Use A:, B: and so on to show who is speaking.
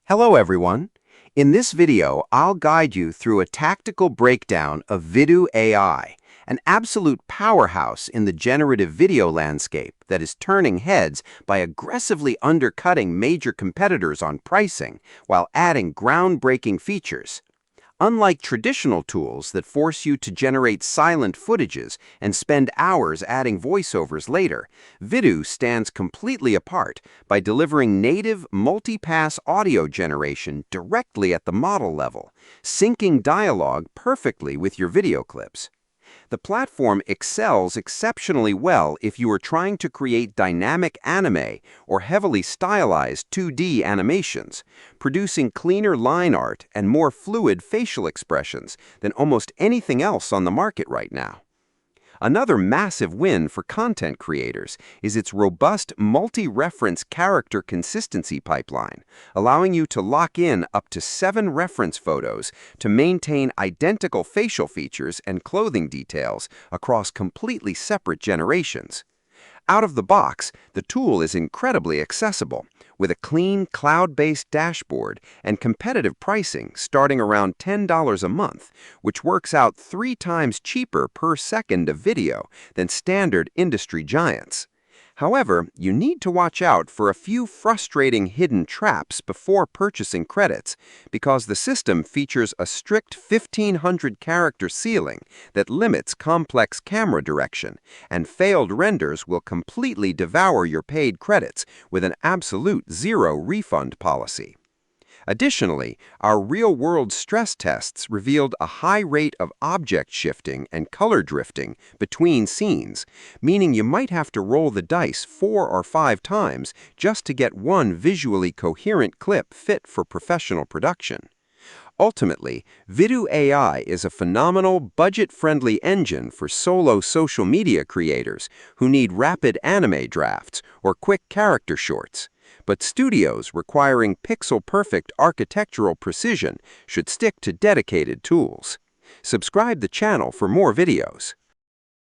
A: Hello everyone. In this video, I'll guide you through a tactical breakdown of Vidu AI, an absolute powerhouse in the generative video landscape that is turning heads by aggressively undercutting major competitors on pricing while adding groundbreaking features. Unlike traditional tools that force you to generate silent footages and spend hours adding voiceovers later, Vidu stands completely apart by delivering native multi-pass audio generation directly at the model level, syncing dialogue perfectly with your video clips. The platform excels exceptionally well if you are trying to create dynamic anime or heavily stylized 2D animations, producing cleaner line art and more fluid facial expressions than almost anything else on the market right now. Another massive win for content creators is its robust multi-reference character consistency pipeline, allowing you to lock in up to 7 reference photos to maintain identical facial features and clothing details across completely separate generations. Out of the box, the tool is incredibly accessible, with a clean, cloud-based dashboard and competitive pricing starting around $10 a month, which works out 3 times cheaper per second of video than standard industry giants. However, you need to watch out for a few frustrating hidden traps before purchasing credits, because the system features a strict 1,500 character ceiling that limits complex camera direction, and failed renders will completely devour your paid credits with an absolute zero refund policy. Additionally, our real-world stress tests revealed a high rate of object shifting and color drifting between scenes, meaning you might have to roll the dice 4 or 5 times just to get one visually coherent clip fit for professional production. Ultimately, Vidu AI is a phenomenal, budget-friendly engine for solo social media creators who need rapid anime drafts or quick character shorts. But studios requiring pixel-perfect architectural precision should stick to dedicated tools. Subscribe the channel for more videos.